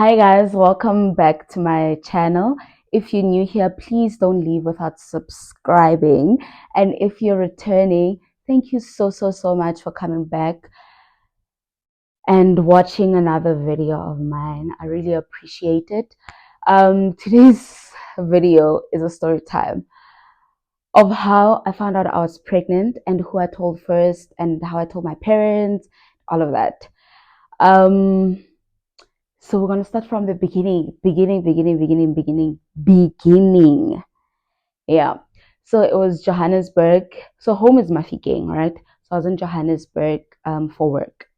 Hi guys, welcome back to my channel. If you're new here, please don't leave without subscribing. And if you're returning, thank you so much for coming back and watching another video of mine. I really appreciate it. Today's video is a story time of how I found out I was pregnant and who I told first and how I told my parents, all of that. So we're gonna start from the beginning. Yeah. So it was Johannesburg. So home is Mafikeng, right? So I was in Johannesburg for work.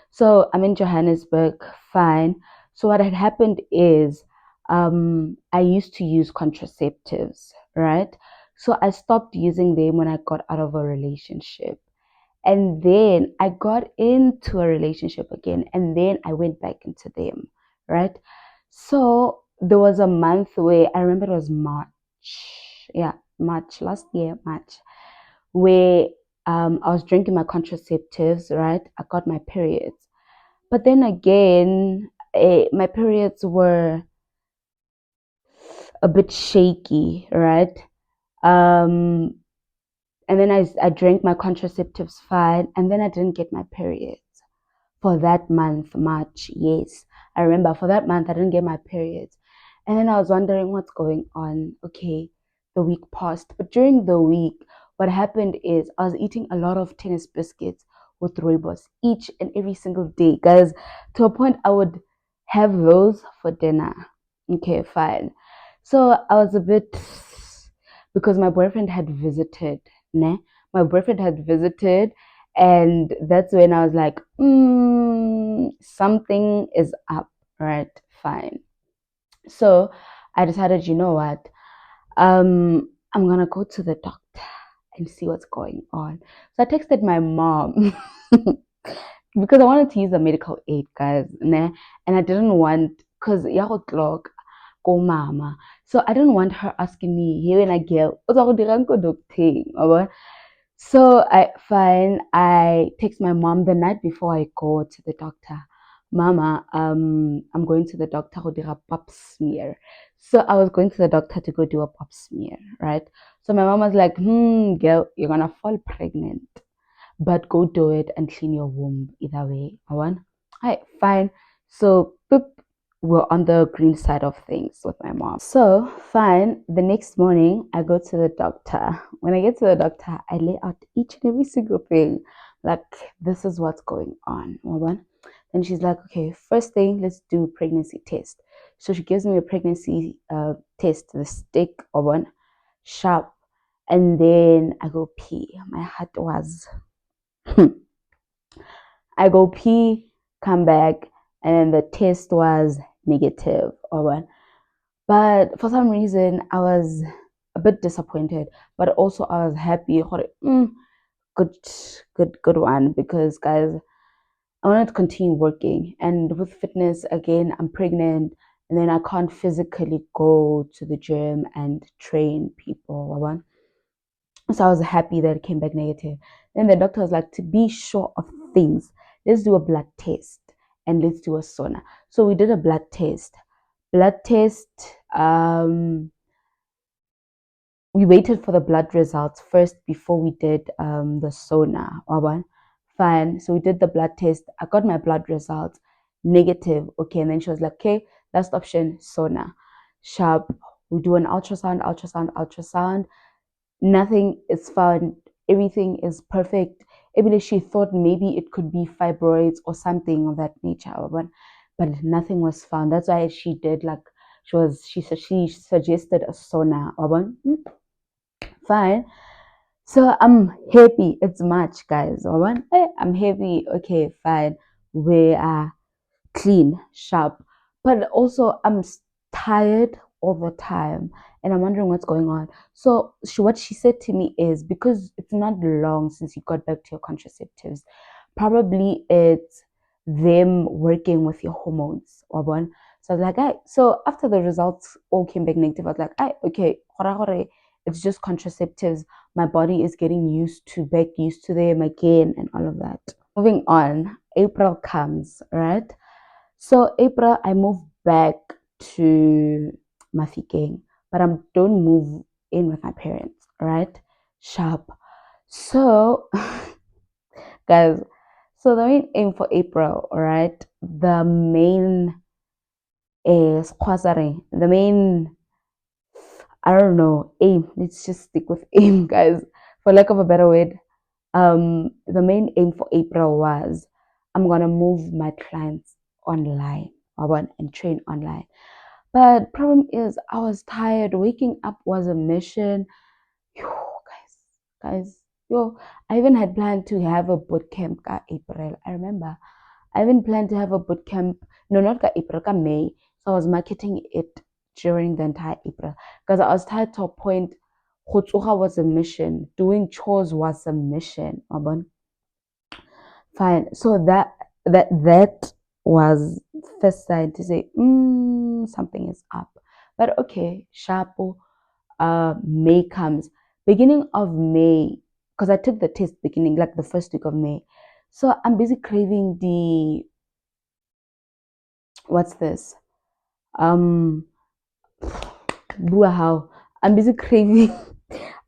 So I'm in Johannesburg, fine. So what had happened is I used to use contraceptives, right? So I stopped using them when I got out of a relationship. And then I got into a relationship again, and then I went back into them, right? So there was a month where I remember it was March, yeah, March last year, March, where I was drinking my contraceptives, right? I got my periods, but then again, my periods were a bit shaky, right? Um, and then I drank my contraceptives fine, and then I didn't get my periods for that month, March. Yes, I remember for that month I didn't get my periods, and then I was wondering what's going on. Okay, the week passed, but during the week, what happened is I was eating a lot of tennis biscuits with rooibos each and every single day, guys, to a point I would have those for dinner. Okay, fine. So I was a bit because my boyfriend had visited, ne? My boyfriend had visited, and that's when I was like, something is up, right? Fine. So I decided, you know what? I'm gonna go to the doctor and see what's going on. So I texted my mom because I wanted to use a medical aid, guys, ne? And I didn't want because clock go mama. So I didn't want her asking me, hey when I get so I text my mom the night before I go to the doctor. Mama, I'm going to the doctor to do a pap smear. So I was going to the doctor to go do a pap smear, right? So my mom was like, girl, you're gonna fall pregnant, but go do it and clean your womb either way. I want, alright, fine. So boop, we're on the green side of things with my mom. So fine. The next morning, I go to the doctor. When I get to the doctor, I lay out each and every single thing. Like, this is what's going on. Then she's like, okay, first thing, let's do pregnancy test. So she gives me a pregnancy test, the stick or one sharp, and then I go pee. My heart was I go pee, come back, and then the test was negative or what. But for some reason, I was a bit disappointed, but also I was happy. Good, good one. Because guys, I wanted to continue working, and with fitness again, I'm pregnant, and then I can't physically go to the gym and train people. So I was happy that it came back negative. Then the doctor was like, to be sure of things, let's do a blood test and let's do a sauna. So we did a blood test. Blood test, we waited for the blood results first before we did the sauna. Fine. So we did the blood test. I got my blood results negative. Okay. And then she was like, okay, last option, sauna. Sharp. We do an ultrasound. Nothing is found. Everything is perfect. Even she thought maybe it could be fibroids or something of that nature, but nothing was found. That's why she did like she suggested a sauna. Fine. So I'm happy. It's March, guys. I'm happy. Okay, fine. We are clean, sharp. But also, I'm tired all the time, and I'm wondering what's going on. So, what she said to me is because it's not long since you got back to your contraceptives, probably it's them working with your hormones. So I was like, so after the results all came back negative, I was like, okay, it's just contraceptives. My body is getting back used to them again, and all of that. Moving on, April comes, right? So April, I moved back to Mafikeng, but I don't move in with my parents, right? Sharp. So, guys, so the main aim for April, right? The main is Kwasare. The main, I don't know, aim. Let's just stick with aim, guys, for lack of a better word. The main aim for April was I'm gonna move my clients online. I want and train online. But problem is I was tired. Waking up was a mission. Yo, guys, yo, I even had planned to have a boot camp ka April. I remember. I even planned to have a boot camp. No, not ka April, ka May. So I was marketing it during the entire April. Because I was tired to a point. Khutsuha was a mission. Doing chores was a mission. Mabon. Fine. So that was first sign to say, something is up. But okay, Shapo, May comes. Beginning of May, because I took the test beginning, like the first week of May. So I'm busy craving the, what's this? Um, how I'm busy craving,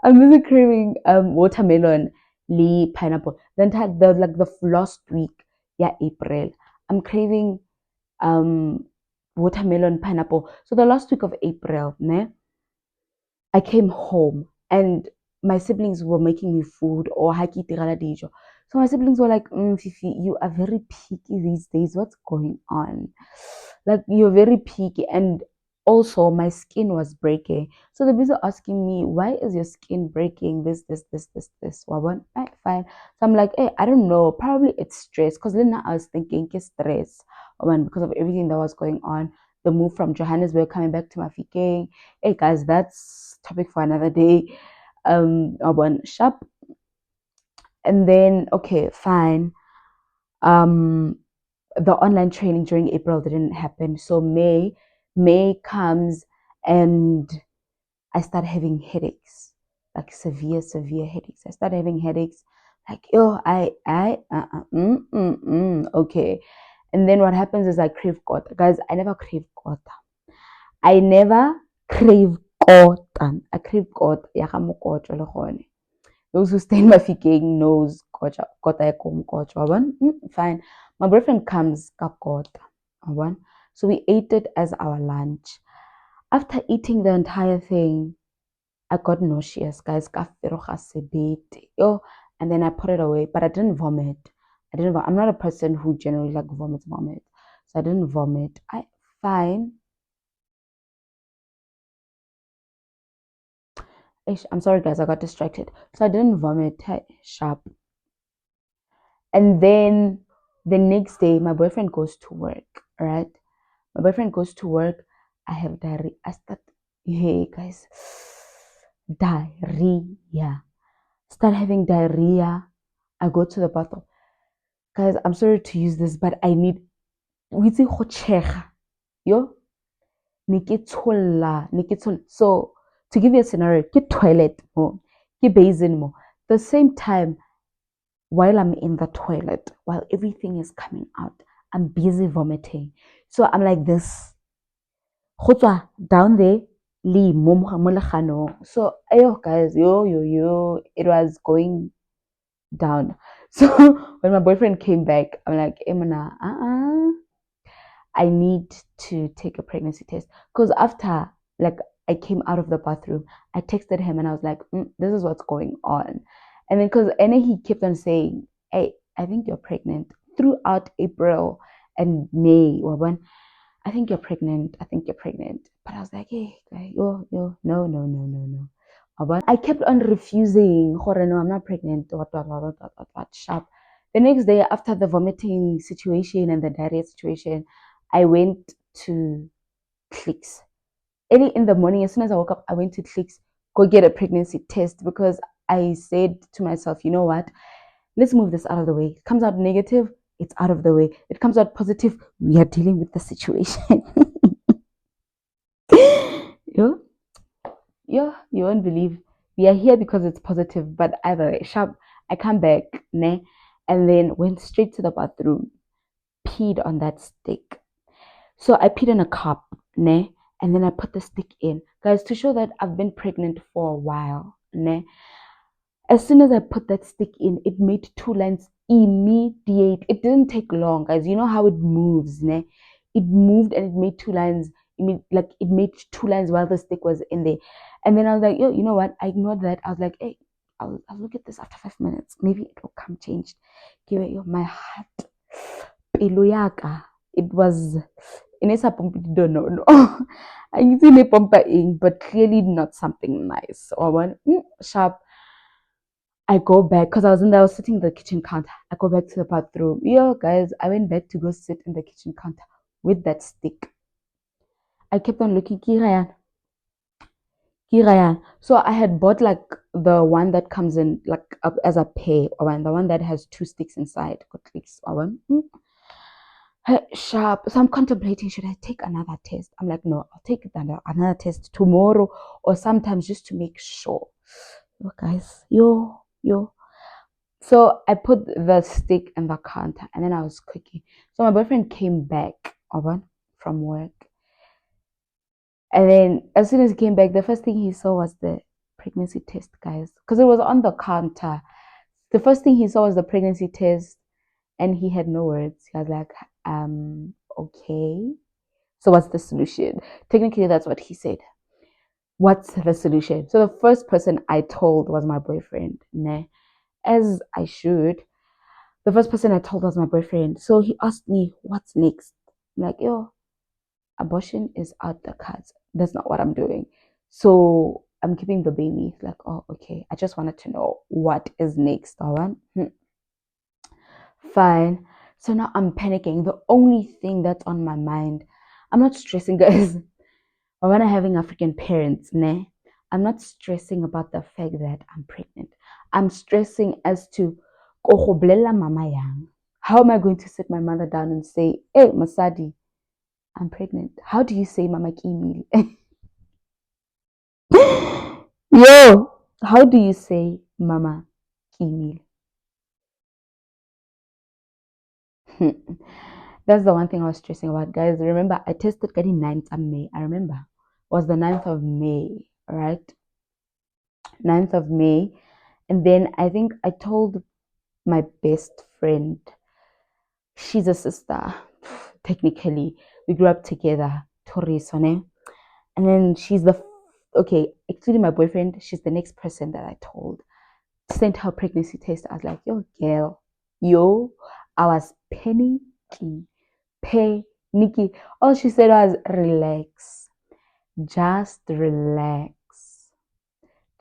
I'm busy craving watermelon, pineapple. Then had the like the last week, yeah, April. I'm craving um watermelon, pineapple. So the last week of April, ne, I came home and my siblings were making me food or haki tirala dijo. So my siblings were like, Fifi, you are very picky these days. What's going on? Like you're very picky. And also my skin was breaking. So the busy asking me, why is your skin breaking? This. Wabon, right, fine. So I'm like, hey, I don't know. Probably it's stress. Because then I was thinking, stress. Because of everything that was going on. The move from Johannesburg coming back to Mafikeng. Hey guys, that's topic for another day. One shop, and then okay, fine. Um, the online training during April didn't happen, so May comes, and I start having headaches, like severe headaches. I start having headaches, like okay. And then what happens is I crave God, guys. I never crave God. I never crave cotton. I crave cotton. Yakamukotho le gone. Those who stay in Mafikeng knows kota ya kumkotho. Fine. My boyfriend comes kapkota. So we ate it as our lunch. After eating the entire thing, I got nauseous, guys. Yo, and then I put it away, but I didn't vomit. I'm not a person who generally like vomit. So I didn't vomit. Fine. I'm sorry, guys. I got distracted. So I didn't vomit. Sharp. And then the next day, my boyfriend goes to work. Right? My boyfriend goes to work. I have diarrhea. I start. Hey, guys. Diarrhea. Start having diarrhea. I go to the bathroom. Guys, I'm sorry to use this, but I need. Yo, so to give you a scenario, get toilet more, get basin more. The same time, while I'm in the toilet, while everything is coming out, I'm busy vomiting. So I'm like this. Down there, so ayo guys, yo, it was going down. So when my boyfriend came back, I'm like, Emana, I need to take a pregnancy test. Because after, like, I came out of the bathroom, I texted him and I was like, this is what's going on. And then, and then he kept on saying, hey, I think you're pregnant. Throughout April and May, or when I think you're pregnant. I think you're pregnant. But I was like, hey, no. I kept on refusing. No, I'm not pregnant. What, sharp. The next day, after the vomiting situation and the diarrhea situation, I went to Clicks. Early in the morning, as soon as I woke up, I went to Clicks, go get a pregnancy test because I said to myself, you know what? Let's move this out of the way. It comes out negative, it's out of the way. It comes out positive, we are dealing with the situation. you, you won't believe. We are here because it's positive, but either way, sharp. I come back, ne, and then went straight to the bathroom, peed on that stick. So I peed in a cup, ne? And then I put the stick in. Guys, to show that I've been pregnant for a while, ne? As soon as I put that stick in, it made two lines immediate. It didn't take long, guys. You know how it moves, ne? It moved and it made two lines. It made two lines while the stick was in there. And then I was like, yo, you know what? I ignored that. I was like, hey, I'll look at this after 5 minutes. Maybe it will come changed. Give it, yo, my heart. Pelo yaka. It was Inesa don't know. No. I can see pompa ink, but clearly not something nice. So I went sharp. I go back because I was sitting in the kitchen counter. I go back to the bathroom. Yo, guys, I went back to go sit in the kitchen counter with that stick. I kept on looking, Kirayan, Kirayan. So I had bought like the one that comes in like up as a pair, or the one that has two sticks inside. Got clicks. I went, hey, sharp. So I'm contemplating, should I take another test? I'm like, no, I'll take another test tomorrow or sometimes just to make sure. Yo, guys, yo. So I put the stick in the counter and then I was cooking. So my boyfriend came back from work. And then as soon as he came back, the first thing he saw was the pregnancy test, guys. Because it was on the counter. The first thing he saw was the pregnancy test and he had no words. He was like, okay. So what's the solution? Technically, that's what he said. What's the solution? So the first person I told was my boyfriend, ne? As I should. The first person I told was my boyfriend. So he asked me, what's next? I'm like, yo, abortion is out the cards. That's not what I'm doing. So I'm keeping the baby. Like, oh, okay. I just wanted to know what is next. All right. Fine. So now I'm panicking. The only thing that's on my mind, I'm not stressing, guys. Or when I'm having African parents, ne, I'm not stressing about the fact that I'm pregnant. I'm stressing as to mama yang. How am I going to sit my mother down and say, hey, Masadi, I'm pregnant? How do you say Mama Kimi? Yo, how do you say Mama Kimi? That's the one thing I was stressing about, guys. Remember, I tested getting 9th of May. I remember it was the 9th of May, right? 9th of May. And then I think I told my best friend, she's a sister, technically. We grew up together, Torisone. And then okay, excluding my boyfriend, she's the next person that I told. Sent her pregnancy test. I was like, yo, girl, I was panicking. Panicky. All she said was, relax. Just relax.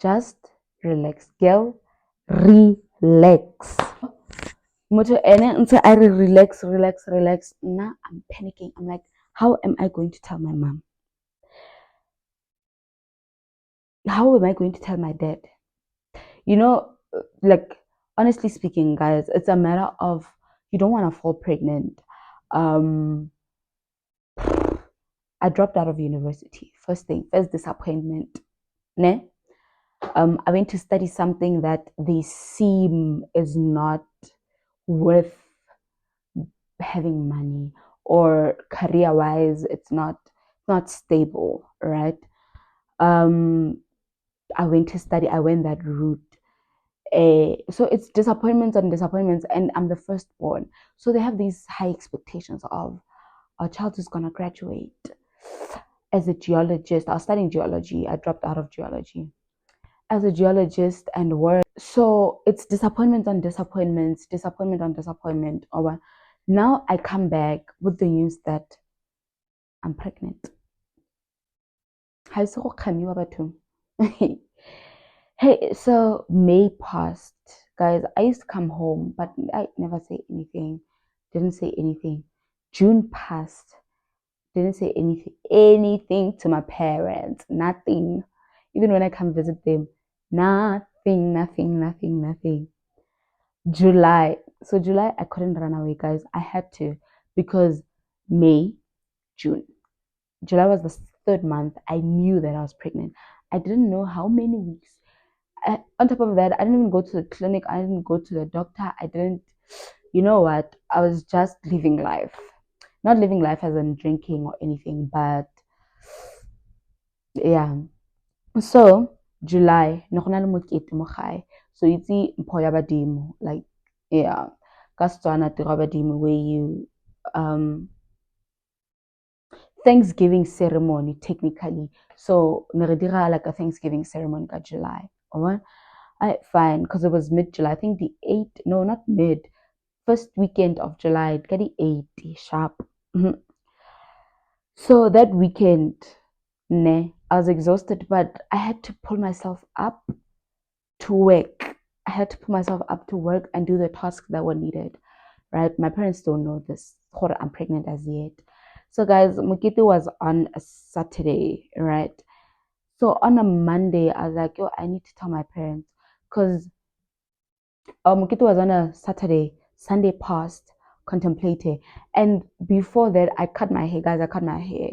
Just relax. Girl, relax. Moto until I relax. Now I'm panicking. I'm like, how am I going to tell my mom? How am I going to tell my dad? You know, like honestly speaking, guys, it's a matter of you don't want to fall pregnant. Um, I dropped out of university. First disappointment. Ne? I went to study something that they seem is not worth having money or career wise it's not stable, right? um I went to study, I went that route. So it's disappointments on disappointments, and I'm the firstborn, so they have these high expectations of our child is going to graduate as a geologist. I was studying geology, I dropped out of geology, as a geologist and work. So it's disappointment on disappointments, disappointment on disappointment. Or now I come back with the news that I'm pregnant. Hi, so Hey, so May passed, guys. I used to come home, but I never say anything. Didn't say anything. June passed. Didn't say anything to my parents. Nothing. Even when I come visit them, nothing. July. So July, I couldn't run away, guys. I had to because May, June. July was the third month. I knew that I was pregnant. I didn't know how many weeks. On top of that, I didn't even go to the clinic. I didn't go to the doctor. I didn't, you know what? I was just living life. not living life as in drinking or anything, but yeah. So July, no go na le mokete mo gae. So itse mpho ya badimo, like yeah, ka Setswana tiro ya badimo where you Thanksgiving ceremony technically. So ne re dira like a Thanksgiving ceremony ka July. Alright? I fine because it was mid July. I think the 8th, no, not mid, first weekend of July, get the 8th sharp. So that weekend, ne, I was exhausted, but I had to pull myself up to work. I had to pull myself up to work and do the tasks that were needed. Right? My parents don't know this. I'm pregnant as yet. So guys, Mukiti was on a Saturday, right? So on a Monday, I was like, yo, I need to tell my parents because Mukiti was on a Saturday. Sunday passed, contemplated. And before that, I cut my hair, guys. I cut my hair.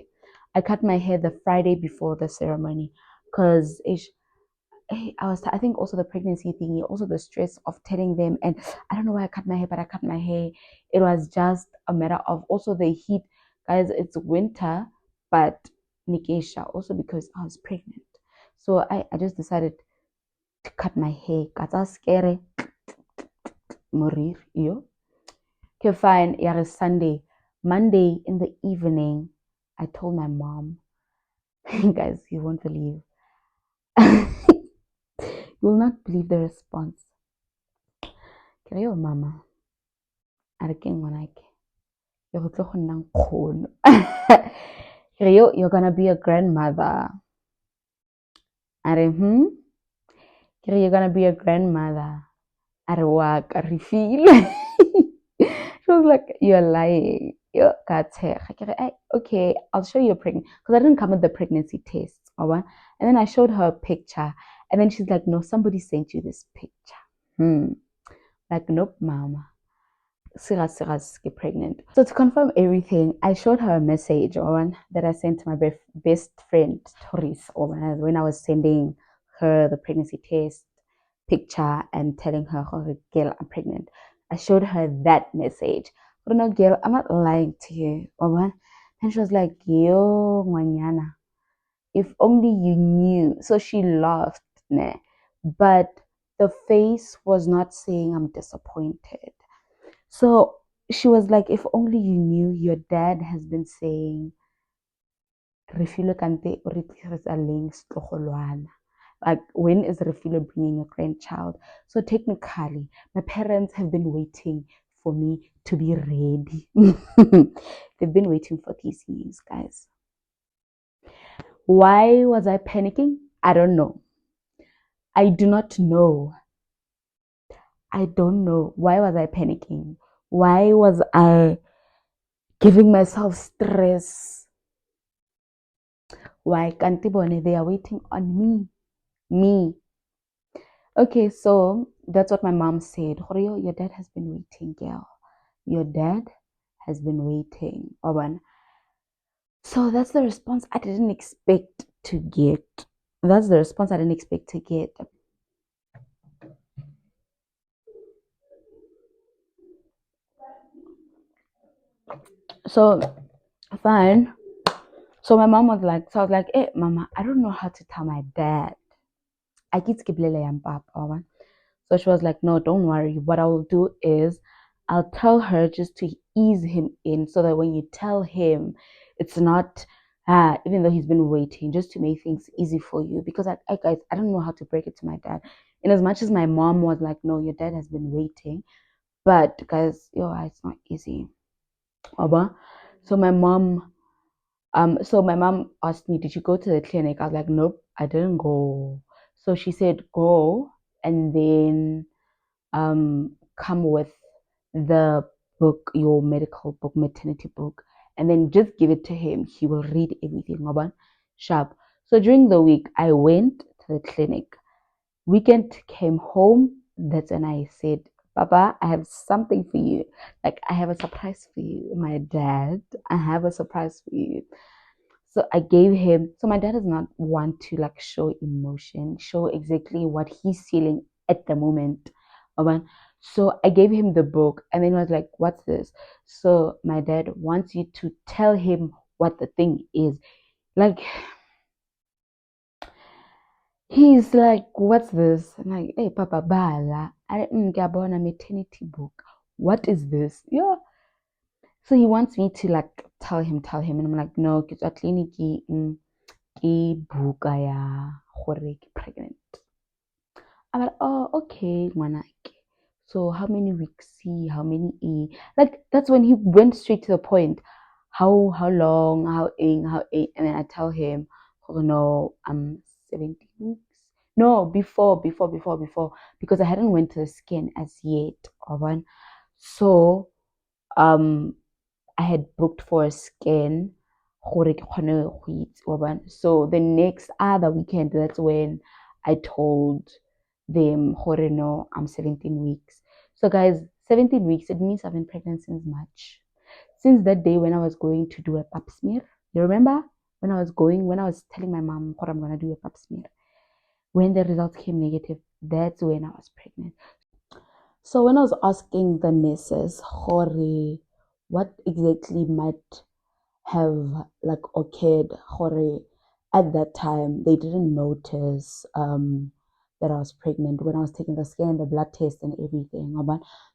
I cut my hair the Friday before the ceremony because I think also the pregnancy thingy, also the stress of telling them, and I don't know why I cut my hair, but I cut my hair. It was just a matter of also the heat, guys. It's winter, but Nikesha also because I was pregnant, so I just decided to cut my hair. That's scary, morir yo. Okay, fine. Yeah, it's Sunday, Monday in the evening. I told my mom, guys, you won't believe. You will not believe the response. Kaya mama, areking manake. You're gonna be a grandmother. Are you're gonna be a grandmother. Are work, refill. She was like, you're lying. Okay, I'll show you a pregnant because I didn't come with the pregnancy test. And then I showed her a picture, and then she's like, no, somebody sent you this picture. Like, nope, mama. Siras get pregnant. So to confirm everything, I showed her a message on that I sent to my best friend Toris when I was sending her the pregnancy test picture and telling her, oh, girl, I'm pregnant. I showed her that message. But no, girl, I'm not lying to you. And she was like, yo, mañana. If only you knew. So she laughed, nah. But the face was not saying I'm disappointed. So she was like, if only you knew, your dad has been saying, Refilo kante o re tlisetsa leng setlogolwana. Like, when is Refilo bringing a grandchild? So technically, my parents have been waiting for me to be ready. They've been waiting for these news, guys. Why was I panicking? I don't know. I do not know. I don't know. Why was I panicking? Why was I giving myself stress? Why can't they are waiting on me? Me. Okay, so that's what my mom said. Horio, your dad has been waiting, girl. Your dad has been waiting. Oban. So that's the response I didn't expect to get. That's the response I didn't expect to get. So fine. So my mom was like, so I was like, hey mama, I don't know how to tell my dad. I get skiblele and papa. So she was like, no, don't worry. What I will do is I'll tell her just to ease him in so that when you tell him, it's not, even though he's been waiting, just to make things easy for you. Because guys, I don't know how to break it to my dad. In as much as my mom was like, no, your dad has been waiting. But guys, it's not easy. So my mom asked me, did you go to the clinic? I was like, nope, I didn't go. So she said, go and then come with the book, your medical book, maternity book, and then just give it to him. He will read everything. Sharp. So during the week, I went to the clinic. Weekend came home. That's when I said, Papa, I have something for you. Like, I have a surprise for you. My dad, I have a surprise for you. So I gave him, so my dad does not want to like show emotion, show exactly what he's feeling at the moment. So I gave him the book, and then he was like, "What's this?" So my dad wants you to tell him what the thing is. Like, he's like, "What's this?" I'm like, "Hey, Papa, bala. I didn't a maternity book. What is this?" Yeah. So he wants me to like tell him, and I'm like, "No, ke tswa clinic ke buka ya gore ke pregnant." I'm like, "Oh, okay, ngwanake. So how many weeks C, how many E?" Like that's when he went straight to the point. How long, how A, and then I tell him, "Oh no, I'm 17 weeks." No, before, because I hadn't went to the scan as yet, or one. So um I had booked for a scan. So the next other weekend, that's when I told them, no, I'm 17 weeks. So guys, 17 weeks, it means I've been pregnant since March. Since that day when I was going to do a pap smear. You remember? When I was telling my mom what I'm gonna do a pap smear. When the results came negative, that's when I was pregnant. So when I was asking the nurses, what exactly might have like occurred, at that time they didn't notice that I was pregnant when I was taking the scan, the blood test, and everything.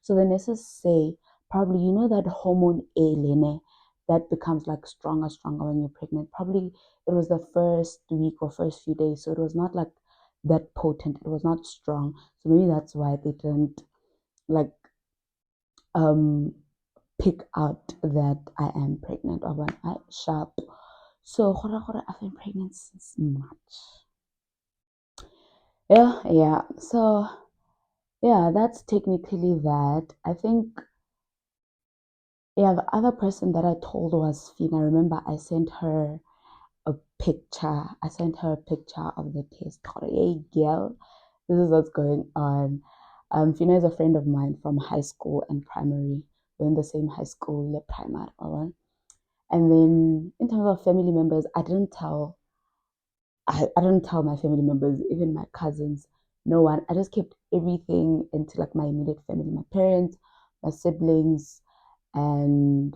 So the nurses say probably that hormone A, Lene, that becomes like stronger when you're pregnant. Probably it was the first week or first few days, so it was not like that potent. It was not strong, so maybe that's why they didn't like um pick out that I am pregnant or when I sharp. So I've been pregnant since March. Yeah. So yeah, that's technically that. I think the other person that I told was Fina. I remember I sent her a picture. I sent her a picture of the test. Hey girl, this is what's going on. Fina is a friend of mine from high school and primary. We're in the same high school, le primary, alright. And then in terms of family members, I didn't tell my family members, even my cousins, no one. I just kept everything into like my immediate family, my parents, my siblings, and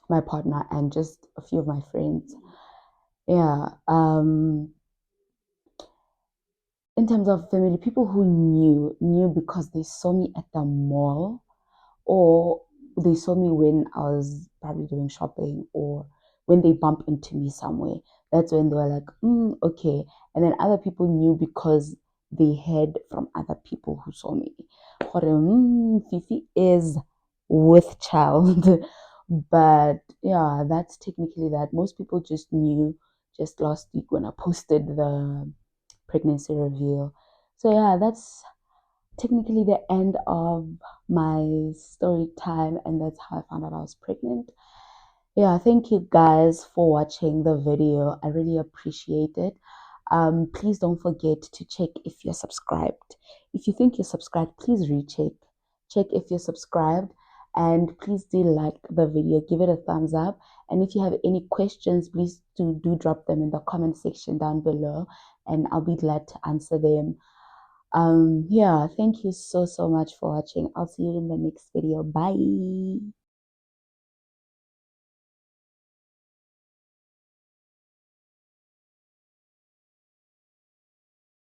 my partner, and just a few of my friends. Yeah. In terms of family, people who knew because they saw me at the mall, or they saw me when I was probably doing shopping, or when they bump into me somewhere. That's when they were like, okay. And then other people knew because they heard from other people who saw me. Fifi is with child. But yeah, that's technically that. Most people just knew just last week when I posted the pregnancy reveal. So yeah, that's technically the end of my story time, and that's how I found out I was pregnant. Yeah, thank you guys for watching the video. I really appreciate it. Please don't forget to check if you're subscribed. If you think you're subscribed, please recheck. Check if you're subscribed, and please do like the video, give it a thumbs up. And if you have any questions, please do drop them in the comment section down below, and I'll be glad to answer them. Yeah, thank you so much for watching. I'll see you in the next video. Bye.